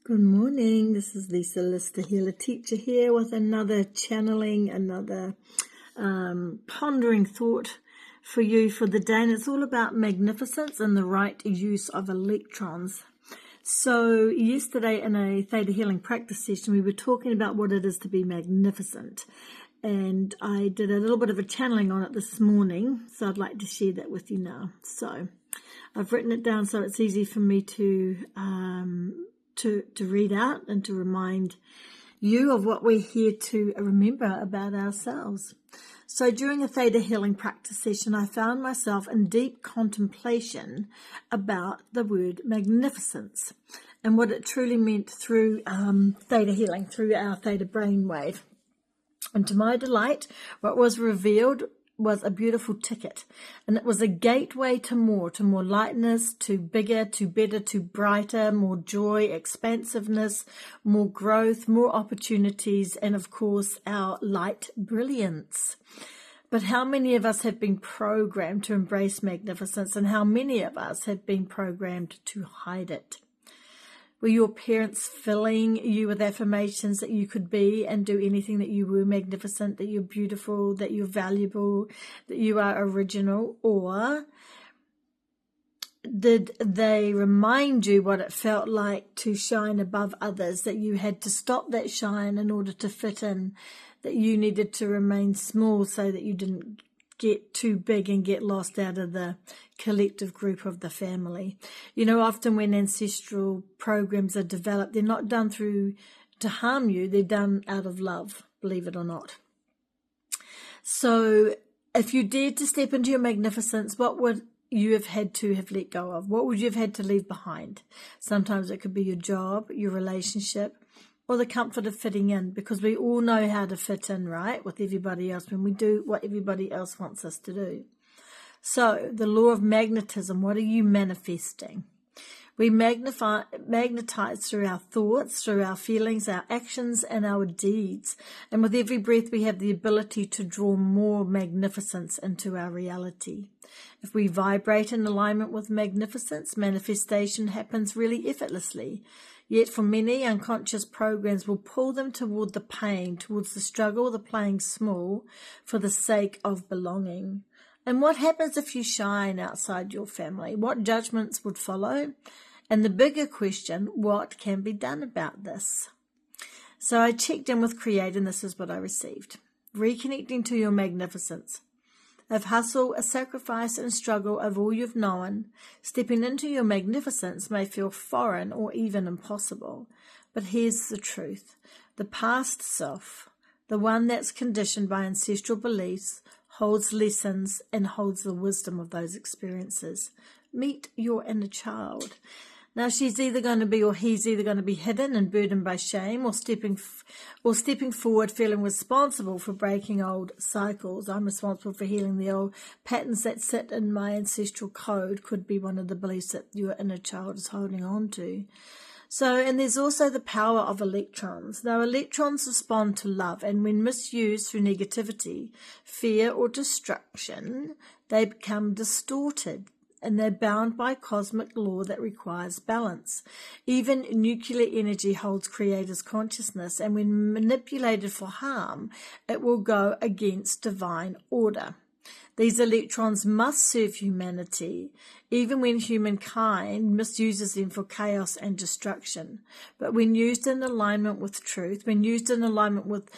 Good morning. This is Lisa Lister, Healer Teacher, here with another channeling, another pondering thought for you for the day. And it's all about magnificence and the right use of electrons. So yesterday in a Theta Healing practice session, we were talking about what it is to be magnificent. And I did a little bit of a channeling on it this morning. So I'd like to share that with you now. So I've written it down so it's easy for me to read out and to remind you of what we're here to remember about ourselves. So during a Theta Healing practice session, I found myself in deep contemplation about the word magnificence and what it truly meant through Theta Healing, through our Theta brainwave. And to my delight, what was revealed was a beautiful ticket, and it was a gateway to more lightness, to bigger, to better, to brighter, more joy, expansiveness, more growth, more opportunities, and of course our light brilliance. But how many of us have been programmed to embrace magnificence, and how many of us have been programmed to hide it? Were your parents filling you with affirmations that you could be and do anything, that you were magnificent, that you're beautiful, that you're valuable, that you are original? Or did they remind you what it felt like to shine above others, that you had to stop that shine in order to fit in, that you needed to remain small so that you didn't get too big and get lost out of the collective group of the family? You know, often when ancestral programs are developed, they're not done to harm you, they're done out of love, believe it or not. So if you dared to step into your magnificence, what would you have had to have let go of? What would you have had to leave behind? Sometimes it could be your job, your relationship, or the comfort of fitting in, because we all know how to fit in, right, with everybody else when we do what everybody else wants us to do. So the law of magnetism, what are you manifesting? We magnetize through our thoughts, through our feelings, our actions, and our deeds. And with every breath, we have the ability to draw more magnificence into our reality. If we vibrate in alignment with magnificence, manifestation happens really effortlessly. Yet for many, unconscious programs will pull them toward the pain, towards the struggle, the playing small for the sake of belonging. And what happens if you shine outside your family? What judgments would follow? And the bigger question, what can be done about this? So I checked in with Creator, and this is what I received. Reconnecting to your magnificence. Of hustle, a sacrifice and struggle of all you've known, stepping into your magnificence may feel foreign or even impossible. But here's the truth. The past self, the one that's conditioned by ancestral beliefs, holds lessons and holds the wisdom of those experiences. Meet your inner child. Now she's either going to be, or he's either going to be hidden and burdened by shame, or stepping forward feeling responsible for breaking old cycles. I'm responsible for healing the old patterns that sit in my ancestral code, could be one of the beliefs that your inner child is holding on to. So, and there's also the power of electrons. Now, electrons respond to love, and when misused through negativity, fear, or destruction, they become distorted. And they're bound by cosmic law that requires balance. Even nuclear energy holds Creator's consciousness, and when manipulated for harm, it will go against divine order. These electrons must serve humanity, even when humankind misuses them for chaos and destruction. But when used in alignment with truth, when used in alignment with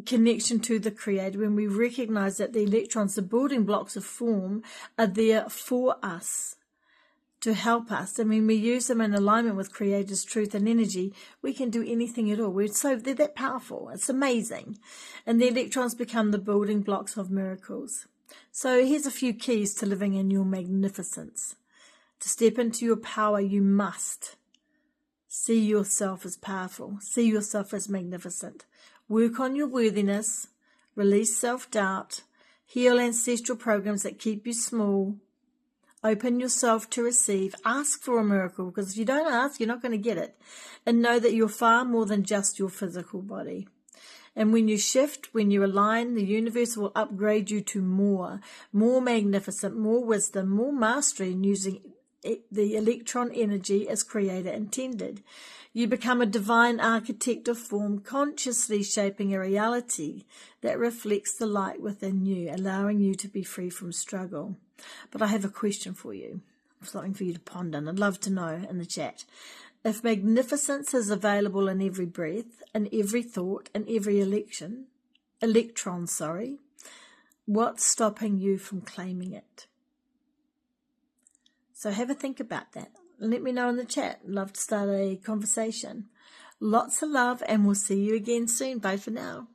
connection to the Creator, when we recognize that the electrons, the building blocks of form, are there for us, to help us, and when we use them in alignment with Creator's truth and energy, we can do anything at all. They're that powerful. It's amazing. And the electrons become the building blocks of miracles. So here's a few keys to living in your magnificence. To step into your power, you must see yourself as powerful. See yourself as magnificent. Work on your worthiness, release self-doubt, heal ancestral programs that keep you small, open yourself to receive, ask for a miracle, because if you don't ask, you're not going to get it, and know that you're far more than just your physical body. And when you shift, when you align, the universe will upgrade you to more magnificent, more wisdom, more mastery in using the electron energy as Creator intended. You become a divine architect of form, consciously shaping a reality that reflects the light within you, allowing you to be free from struggle. But I have a question for you, something for you to ponder, and I'd love to know in the chat. If magnificence is available in every breath, in every thought, in every electron, what's stopping you from claiming it? So have a think about that. Let me know in the chat. I'd love to start a conversation. Lots of love, and we'll see you again soon. Bye for now.